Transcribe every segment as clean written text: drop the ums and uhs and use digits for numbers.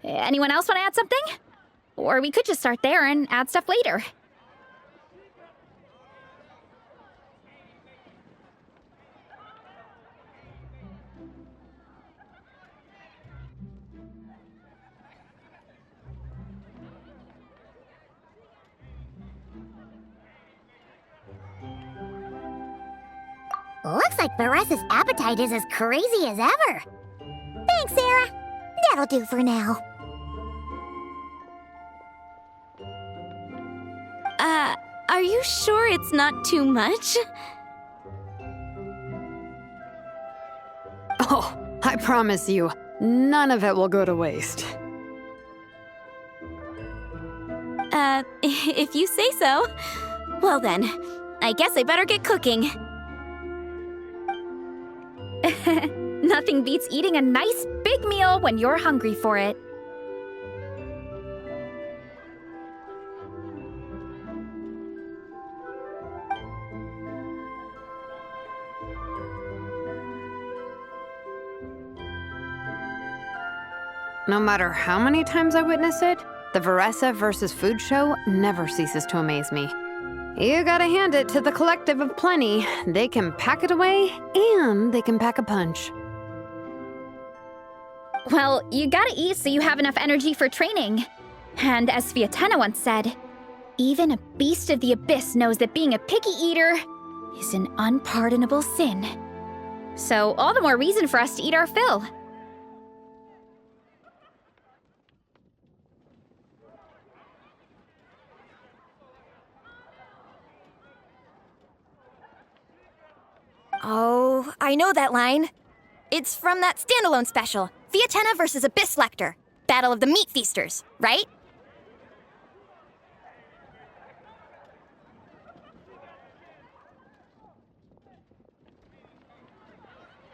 Anyone else want to add something? Or we could just start there and add stuff later. Looks like Varesa's appetite is as crazy as ever. Thanks, Sarah. That'll do for now. Are you sure it's not too much? Oh, I promise you, none of it will go to waste. If you say so. Well then, I guess I better get cooking. Nothing beats eating a nice big meal when you're hungry for it. No matter how many times I witness it, the Varesa versus food show never ceases to amaze me. You gotta hand it to the collective of plenty. They can pack it away, and they can pack a punch. Well, you gotta eat so you have enough energy for training. And as Vietena once said, even a beast of the abyss knows that being a picky eater is an unpardonable sin. So all the more reason for us to eat our fill. Oh, I know that line. It's from that standalone special, Vietena versus Abyss Lecter, Battle of the Meat Feasters, right?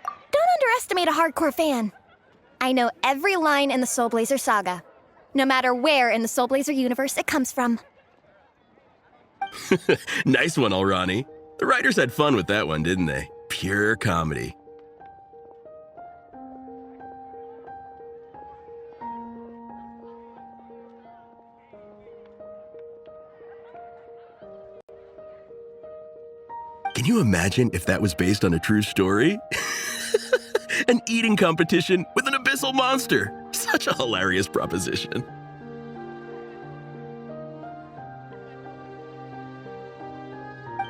Don't underestimate a hardcore fan. I know every line in the Soul Blazer saga, no matter where in the Soul Blazer universe it comes from. Nice one, Alrani. The writers had fun with that one, didn't they? Pure comedy. Can you imagine if that was based on a true story? An eating competition with an abyssal monster. Such a hilarious proposition.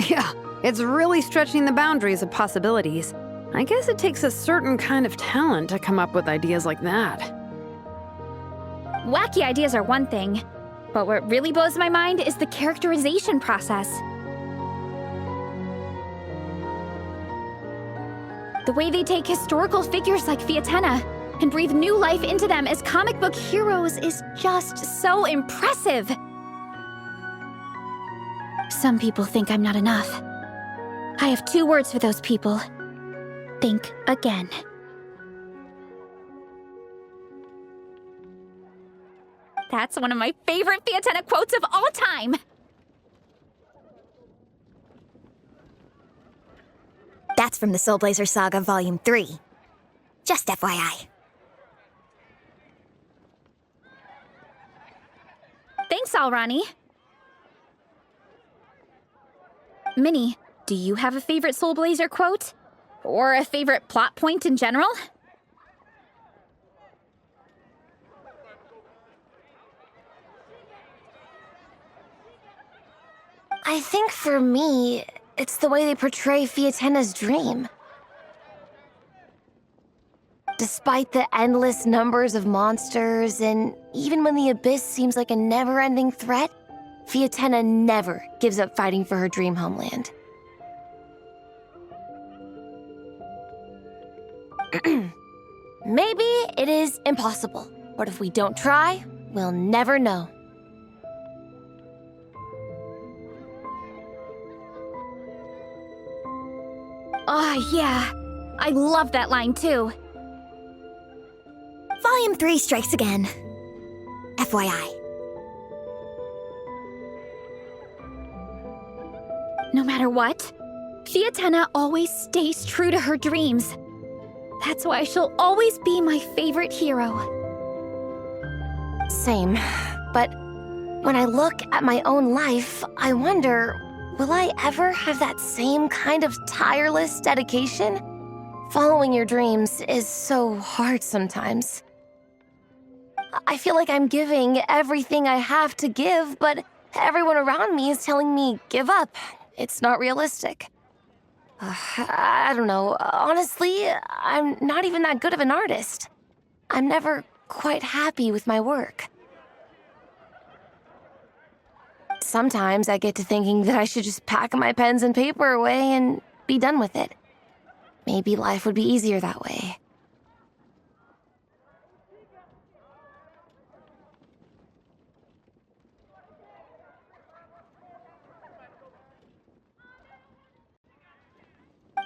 Yeah, it's really stretching the boundaries of possibilities. I guess it takes a certain kind of talent to come up with ideas like that. Wacky ideas are one thing, but what really blows my mind is the characterization process. The way they take historical figures like Vietena and breathe new life into them as comic book heroes is just so impressive. Some people think I'm not enough. I have 2 words for those people. Think again. That's one of my favorite Vietena quotes of all time. That's from the Soul Blazer Saga Volume 3. Just FYI. Thanks, Alrani. Minnie, do you have a favorite Soul Blazer quote? Or a favorite plot point in general? I think for me, it's the way they portray Vietena's dream. Despite the endless numbers of monsters, and even when the Abyss seems like a never-ending threat, Vietena never gives up fighting for her dream homeland. Maybe it is impossible, but if we don't try, we'll never know. Oh, yeah. I love that line, too. Volume 3 strikes again. FYI. No matter what, Vietena always stays true to her dreams. That's why she'll always be my favorite hero. Same. But when I look at my own life, I wonder, will I ever have that same kind of tireless dedication? Following your dreams is so hard sometimes. I feel like I'm giving everything I have to give, but everyone around me is telling me, give up. It's not realistic. I don't know. Honestly, I'm not even that good of an artist. I'm never quite happy with my work. Sometimes I get to thinking that I should just pack my pens and paper away and be done with it. Maybe life would be easier that way.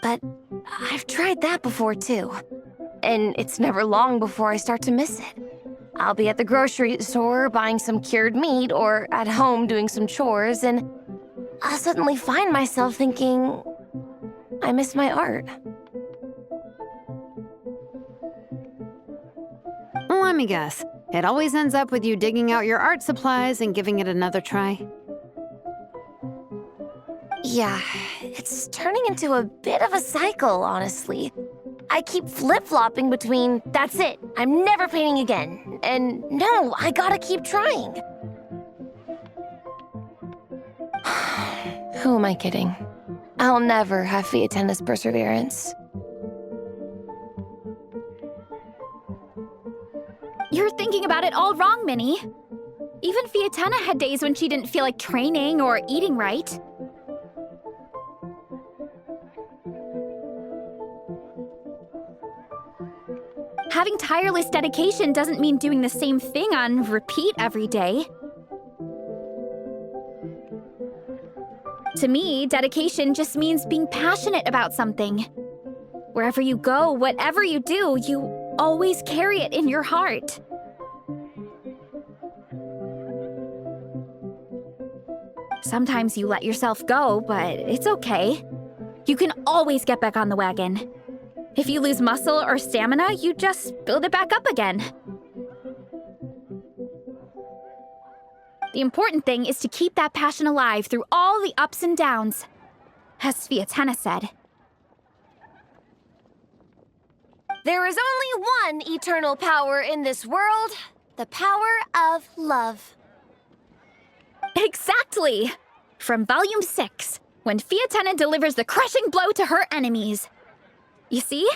But I've tried that before too. And it's never long before I start to miss it. I'll be at the grocery store buying some cured meat or at home doing some chores, and I'll suddenly find myself thinking, I miss my art. Let me guess. It always ends up with you digging out your art supplies and giving it another try. Yeah, it's turning into a bit of a cycle, honestly. I keep flip-flopping between, that's it, I'm never painting again, and no, I gotta keep trying. Who am I kidding? I'll never have Fiatena's perseverance. You're thinking about it all wrong, Minnie. Even Fiatena had days when she didn't feel like training or eating right. Having tireless dedication doesn't mean doing the same thing on repeat every day. To me, dedication just means being passionate about something. Wherever you go, whatever you do, you always carry it in your heart. Sometimes you let yourself go, but it's okay. You can always get back on the wagon. If you lose muscle or stamina, you just build it back up again. The important thing is to keep that passion alive through all the ups and downs, as Fiatena said. There is only one eternal power in this world, the power of love. Exactly! From Volume 6, when Fiatena delivers the crushing blow to her enemies. You see?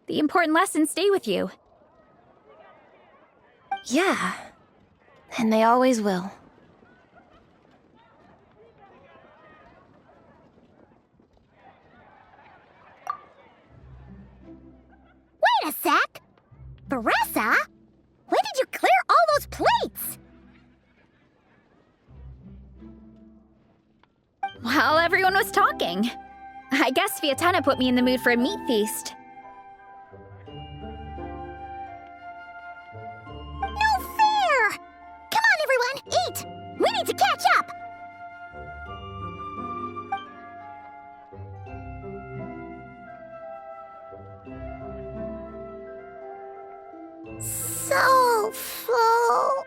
The important lessons stay with you. Yeah, and they always will. Wait a sec! Veressa? When did you clear all those plates? While everyone was talking. I guess Fiatena put me in the mood for a meat feast. No fair! Come on, everyone, eat! We need to catch up! So full.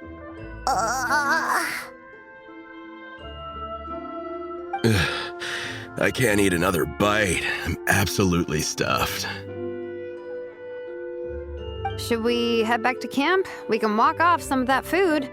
I can't eat another bite. I'm absolutely stuffed. Should we head back to camp? We can walk off some of that food.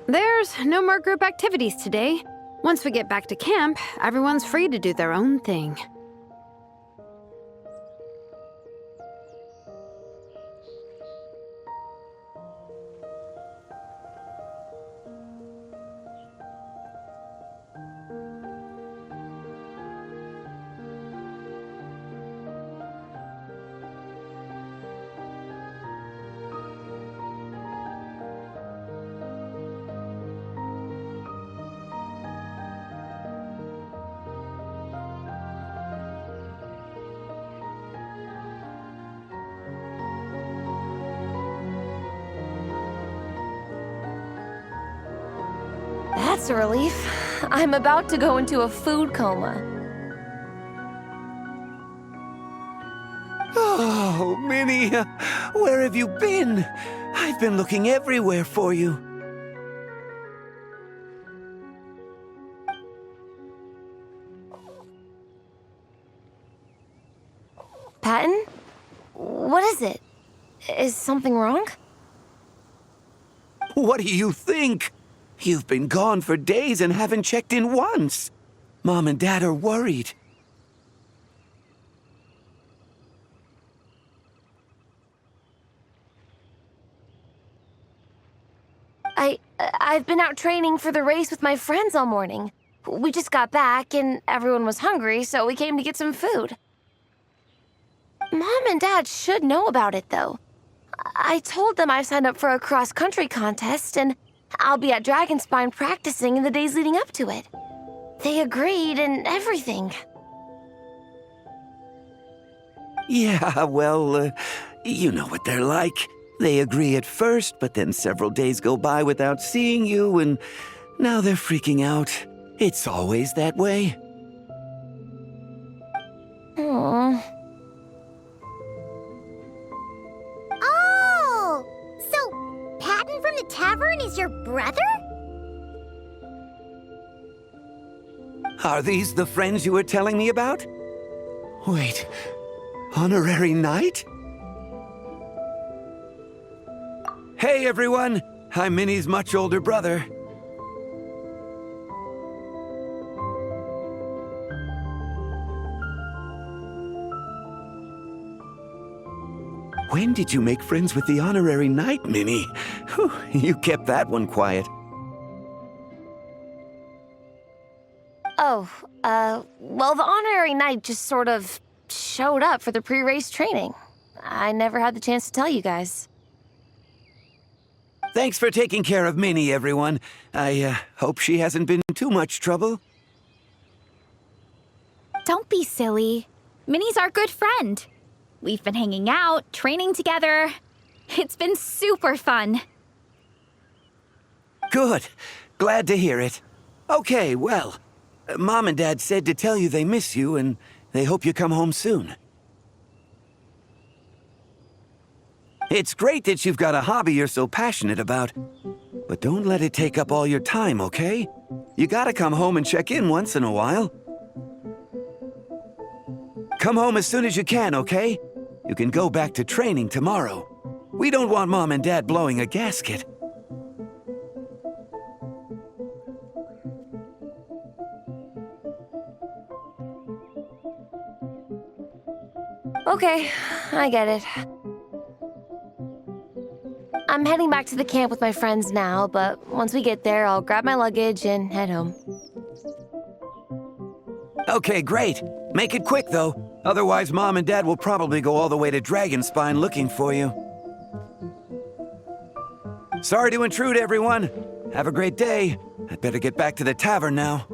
There's no more group activities today. Once we get back to camp, everyone's free to do their own thing. That's a relief. I'm about to go into a food coma. Oh, Minnie, where have you been? I've been looking everywhere for you. Patton? What is it? Is something wrong? What do you think? You've been gone for days and haven't checked in once. Mom and Dad are worried. I've been out training for the race with my friends all morning. We just got back and everyone was hungry, so we came to get some food. Mom and Dad should know about it, though. I told them I signed up for a cross-country contest and I'll be at Dragonspine practicing in the days leading up to it. They agreed and everything. Yeah, well, you know what they're like. They agree at first, but then several days go by without seeing you, and now they're freaking out. It's always that way. Aww. Oh! So, Patton from the tavern is your brother? Are these the friends you were telling me about? Wait, honorary knight? Hey everyone, I'm Minnie's much older brother. When did you make friends with the honorary knight, Minnie? Whew, you kept that one quiet. Oh, well, the honorary knight just sort of showed up for the pre-race training. I never had the chance to tell you guys. Thanks for taking care of Minnie, everyone. I hope she hasn't been too much trouble. Don't be silly. Minnie's our good friend. We've been hanging out, training together. It's been super fun. Good. Glad to hear it. Okay, well, Mom and Dad said to tell you they miss you and they hope you come home soon. It's great that you've got a hobby you're so passionate about, but don't let it take up all your time, okay? You gotta come home and check in once in a while. Come home as soon as you can, okay? You can go back to training tomorrow. We don't want Mom and Dad blowing a gasket. Okay, I get it. I'm heading back to the camp with my friends now, but once we get there, I'll grab my luggage and head home. Okay, great. Make it quick, though. Otherwise, Mom and Dad will probably go all the way to Dragonspine looking for you. Sorry to intrude, everyone. Have a great day. I'd better get back to the tavern now.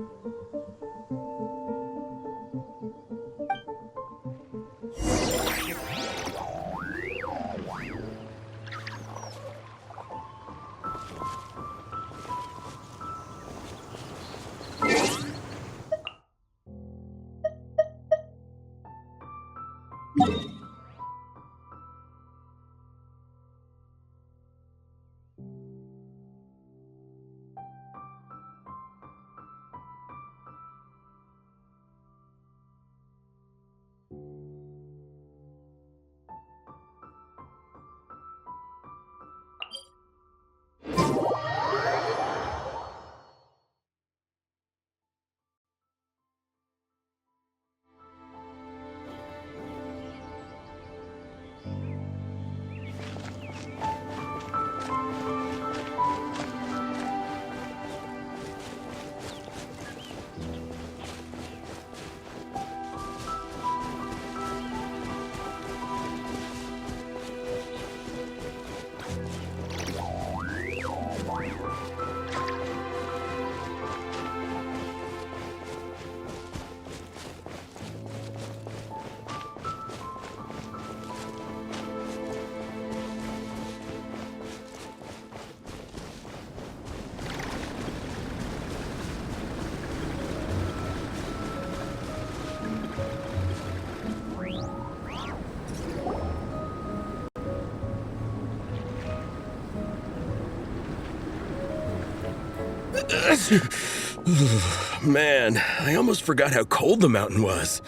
Man, I almost forgot how cold the mountain was.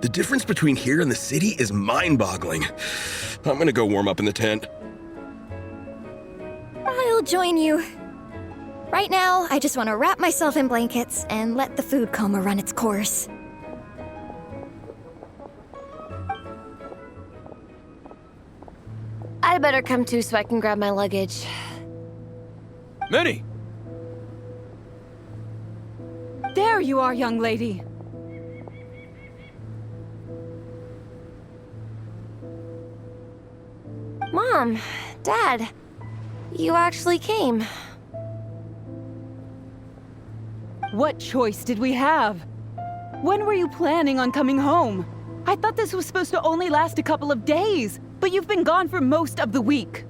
The difference between here and the city is mind-boggling. I'm gonna go warm up in the tent. I'll join you. Right now, I just want to wrap myself in blankets and let the food coma run its course. I better come too so I can grab my luggage. Minnie! There you are, young lady. Mom, Dad, you actually came. What choice did we have? When were you planning on coming home? I thought this was supposed to only last a couple of days, but you've been gone for most of the week.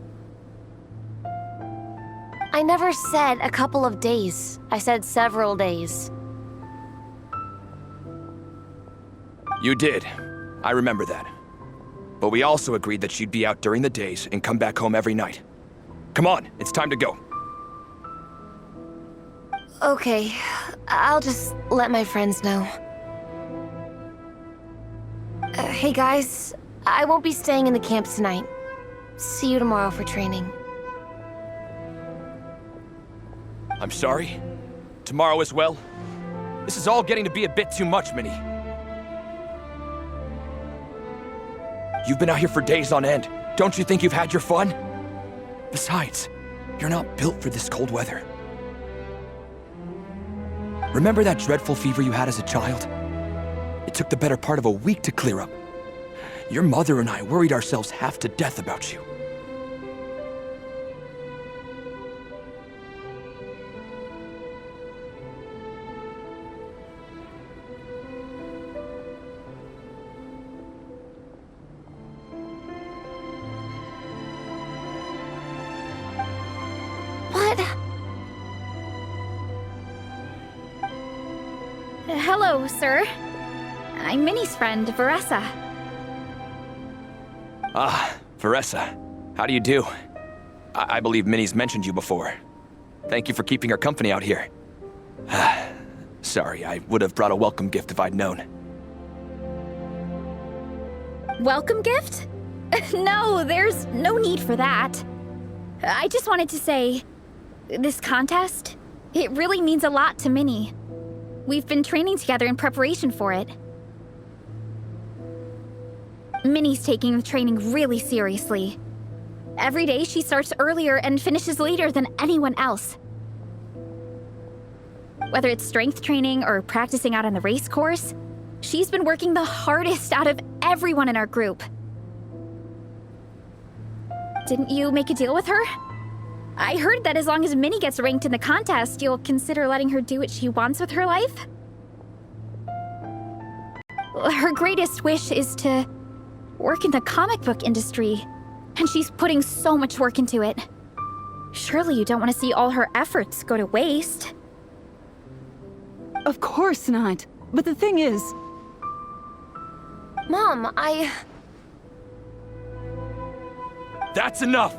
I never said a couple of days. I said several days. You did. I remember that. But we also agreed that she'd be out during the days and come back home every night. Come on, it's time to go. Okay, I'll just let my friends know. Hey guys, I won't be staying in the camp tonight. See you tomorrow for training. I'm sorry. Tomorrow as well. This is all getting to be a bit too much, Minnie. You've been out here for days on end. Don't you think you've had your fun? Besides, you're not built for this cold weather. Remember that dreadful fever you had as a child? It took the better part of a week to clear up. Your mother and I worried ourselves half to death about you. What? Hello, sir. I'm Minnie's friend, Veressa. Ah, Veressa. How do you do? I believe Minnie's mentioned you before. Thank you for keeping her company out here. Sorry, I would have brought a welcome gift if I'd known. Welcome gift? No, there's no need for that. I just wanted to say, this contest, it really means a lot to Minnie. We've been training together in preparation for it. Minnie's taking the training really seriously. Every day she starts earlier and finishes later than anyone else. Whether it's strength training or practicing out on the race course, she's been working the hardest out of everyone in our group. Didn't you make a deal with her? I heard that as long as Minnie gets ranked in the contest, you'll consider letting her do what she wants with her life? Her greatest wish is to work in the comic book industry, and she's putting so much work into it. Surely you don't want to see all her efforts go to waste. Of course not. But the thing is, Mom, That's enough!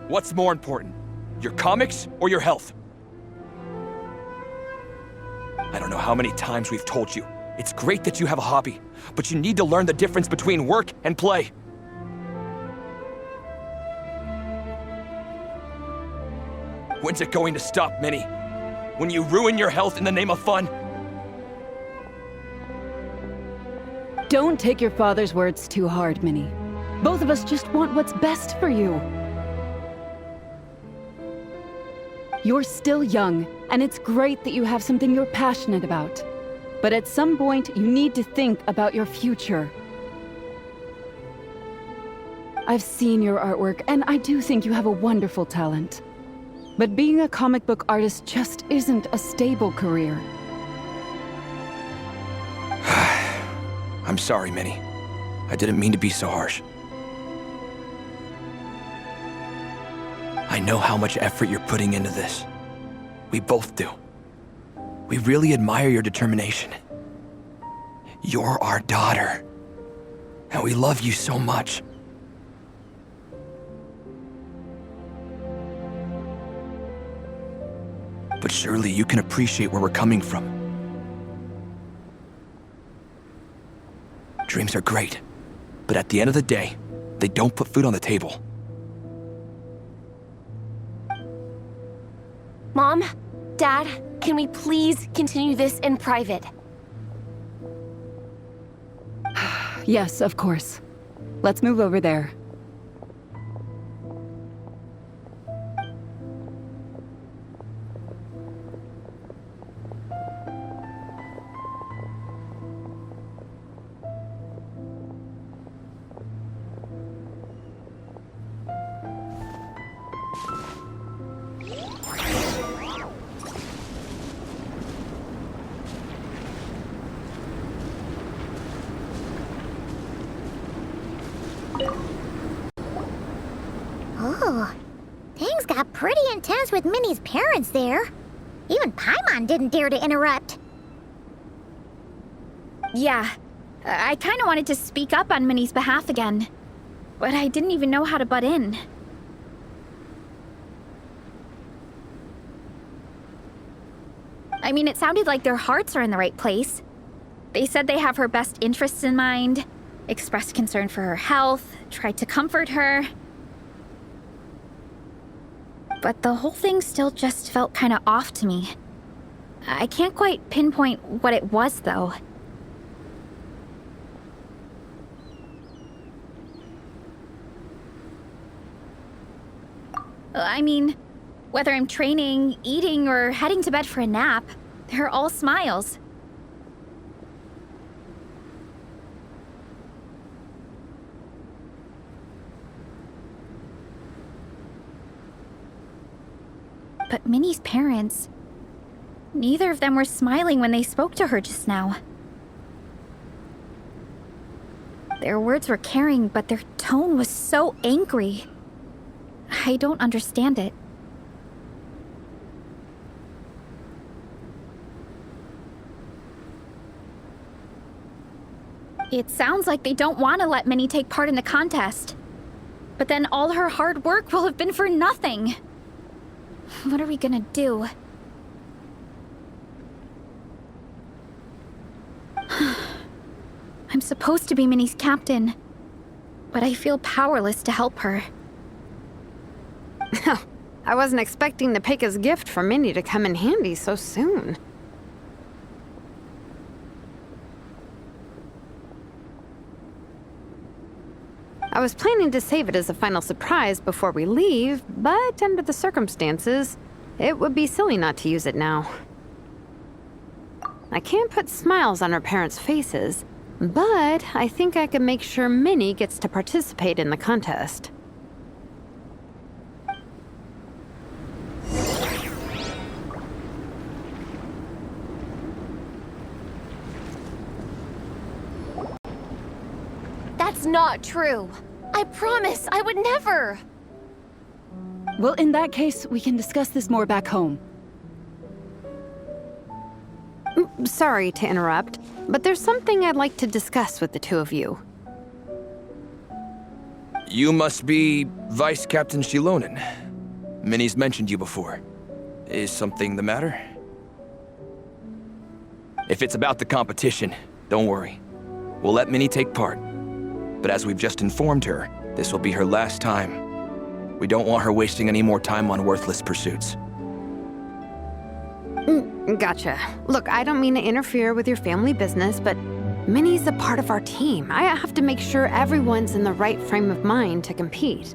What's more important? Your comics or your health? I don't know how many times we've told you. It's great that you have a hobby, but you need to learn the difference between work and play. When's it going to stop, Minnie? When you ruin your health in the name of fun? don't take your father's words too hard, Minnie. Both of us just want what's best for you. You're still young, and it's great that you have something you're passionate about. But at some point, you need to think about your future. I've seen your artwork, and I do think you have a wonderful talent. But being a comic book artist just isn't a stable career. I'm sorry, Minnie. I didn't mean to be so harsh. I know how much effort you're putting into this. We both do. We really admire your determination. You're our daughter, and we love you so much. But surely you can appreciate where we're coming from. Dreams are great, but at the end of the day, they don't put food on the table. Mom, Dad, can we please continue this in private? Yes, of course. Let's move over there. Oh, things got pretty intense with Minnie's parents there. Even Paimon didn't dare to interrupt. Yeah, I kinda wanted to speak up on Minnie's behalf again, but I didn't even know how to butt in. I mean, it sounded like their hearts are in the right place. They said they have her best interests in mind, expressed concern for her health, tried to comfort her. But the whole thing still just felt kinda off to me. I can't quite pinpoint what it was, though. I mean, whether I'm training, eating, or heading to bed for a nap, they're all smiles. But Minnie's parents, neither of them were smiling when they spoke to her just now. Their words were caring, but their tone was so angry. I don't understand it. It sounds like they don't want to let Minnie take part in the contest. But then all her hard work will have been for nothing. What are we gonna do? I'm supposed to be Minnie's captain, but I feel powerless to help her. I wasn't expecting the Peka's gift for Minnie to come in handy so soon. I was planning to save it as a final surprise before we leave, but under the circumstances, it would be silly not to use it now. I can't put smiles on her parents' faces, but I think I can make sure Minnie gets to participate in the contest. That's not true. I promise I would never. Well, in that case, we can discuss this more back home. Sorry to interrupt, but there's something I'd like to discuss with the two of you. You must be Vice Captain Shilonen. Minnie's mentioned you before. Is something the matter? If it's about the competition, don't worry. We'll let Minnie take part. But as we've just informed her, this will be her last time. We don't want her wasting any more time on worthless pursuits. Gotcha. Look, I don't mean to interfere with your family business, but Minnie's a part of our team. I have to make sure everyone's in the right frame of mind to compete.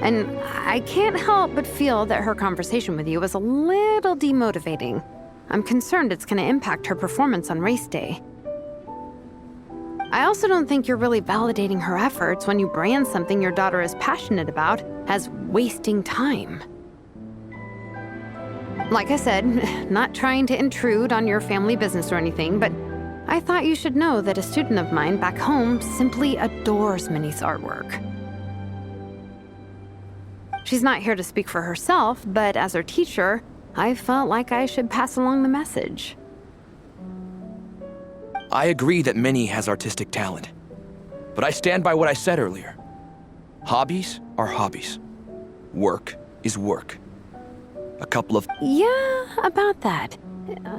And I can't help but feel that her conversation with you was a little demotivating. I'm concerned it's going to impact her performance on race day. I also don't think you're really validating her efforts when you brand something your daughter is passionate about as wasting time. Like I said, not trying to intrude on your family business or anything, but I thought you should know that a student of mine back home simply adores Minnie's artwork. She's not here to speak for herself, but as her teacher, I felt like I should pass along the message. I agree that Minnie has artistic talent, but I stand by what I said earlier. Hobbies are hobbies. Work is work. A couple of... Yeah, about that.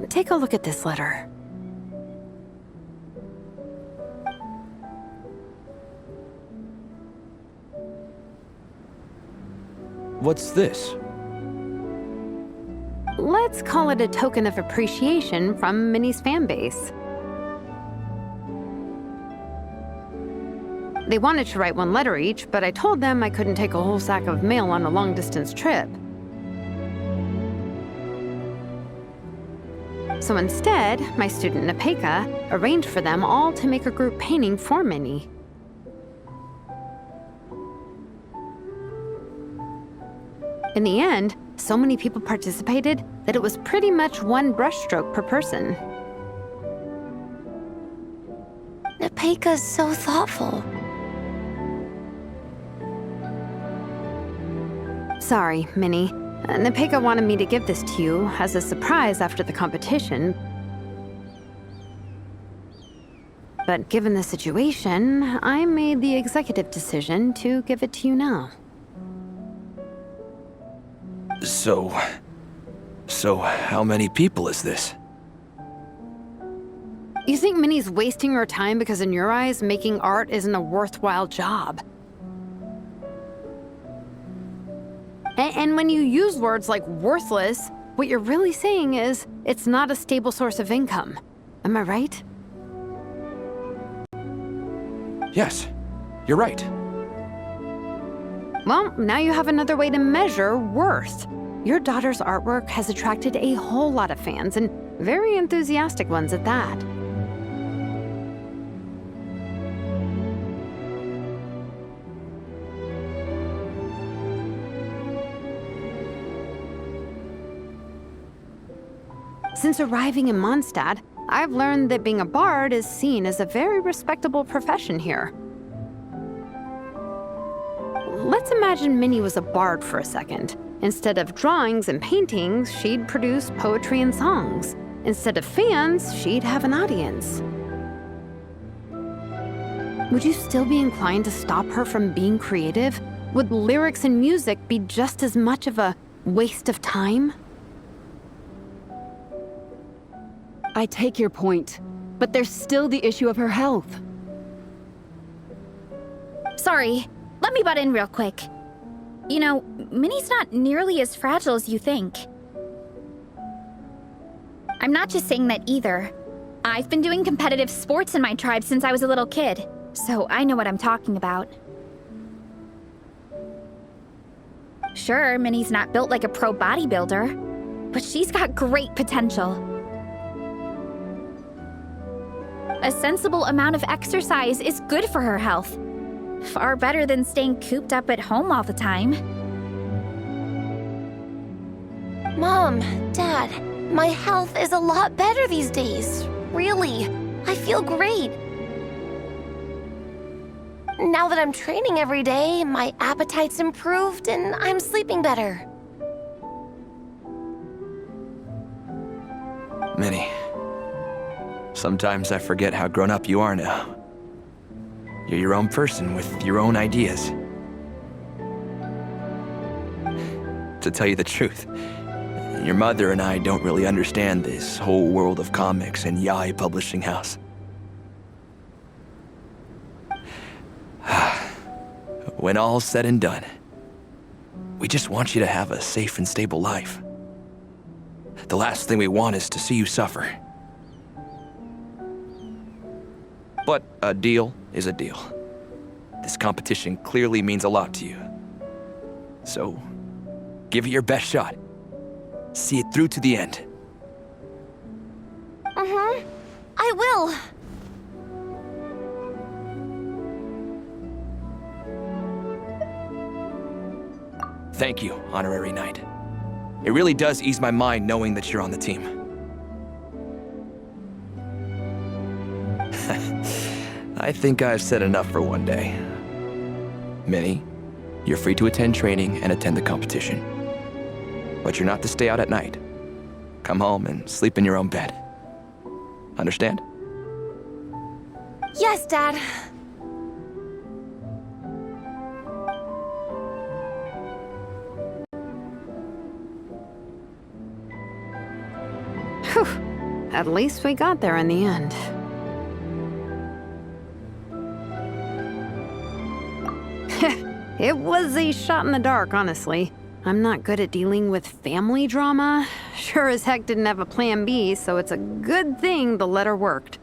Take a look at this letter. What's this? Let's call it a token of appreciation from Minnie's fan base. They wanted to write one letter each, but I told them I couldn't take a whole sack of mail on a long-distance trip. So instead, my student Napeka arranged for them all to make a group painting for Minnie. In the end, so many people participated that it was pretty much one brushstroke per person. Napeka's so thoughtful. Sorry, Minnie. Napeka wanted me to give this to you as a surprise after the competition. But given the situation, I made the executive decision to give it to you now. So how many people is this? You think Minnie's wasting her time because in your eyes, making art isn't a worthwhile job? And when you use words like worthless, what you're really saying is it's not a stable source of income. Am I right? Yes, you're right. Well, now you have another way to measure worth. Your daughter's artwork has attracted a whole lot of fans, and very enthusiastic ones at that. Since arriving in Mondstadt, I've learned that being a bard is seen as a very respectable profession here. Let's imagine Minnie was a bard for a second. Instead of drawings and paintings, she'd produce poetry and songs. Instead of fans, she'd have an audience. Would you still be inclined to stop her from being creative? Would lyrics and music be just as much of a waste of time? I take your point, but there's still the issue of her health. Sorry, let me butt in real quick. You know, Minnie's not nearly as fragile as you think. I'm not just saying that either. I've been doing competitive sports in my tribe since I was a little kid, so I know what I'm talking about. Sure, Minnie's not built like a pro bodybuilder, but she's got great potential. A sensible amount of exercise is good for her health. Far better than staying cooped up at home all the time. Mom, Dad, my health is a lot better these days. Really, I feel great. Now that I'm training every day, my appetite's improved and I'm sleeping better. Minnie, sometimes I forget how grown up you are now. You're your own person with your own ideas. To tell you the truth, your mother and I don't really understand this whole world of comics and yaoi publishing house. When all's said and done, we just want you to have a safe and stable life. The last thing we want is to see you suffer. But a deal is a deal. This competition clearly means a lot to you. So, give it your best shot. See it through to the end. I will. Thank you, Honorary Knight. It really does ease my mind knowing that you're on the team. I think I've said enough for one day. Minnie, you're free to attend training and attend the competition. But you're not to stay out at night. Come home and sleep in your own bed. Understand? Yes, Dad. Whew. At least we got there in the end. It was a shot in the dark, honestly. I'm not good at dealing with family drama. Sure as heck didn't have a plan B, so it's a good thing the letter worked.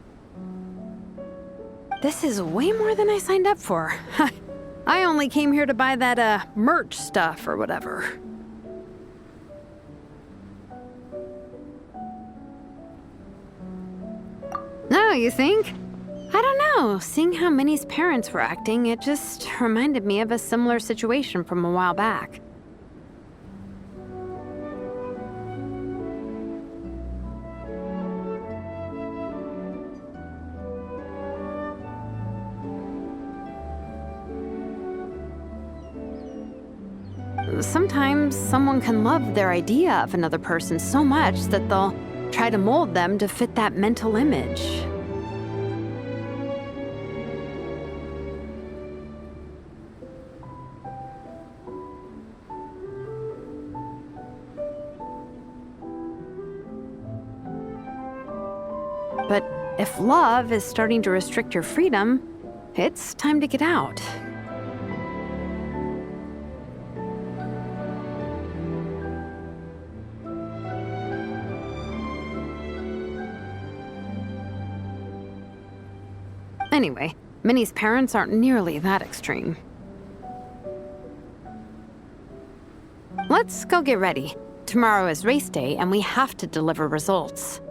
This is way more than I signed up for. I only came here to buy that, merch stuff or whatever. No, you think? I don't know. Seeing how Minnie's parents were acting, it just reminded me of a similar situation from a while back. Sometimes someone can love their idea of another person so much that they'll try to mold them to fit that mental image. But if love is starting to restrict your freedom, it's time to get out. Anyway, Minnie's parents aren't nearly that extreme. Let's go get ready. Tomorrow is race day and we have to deliver results.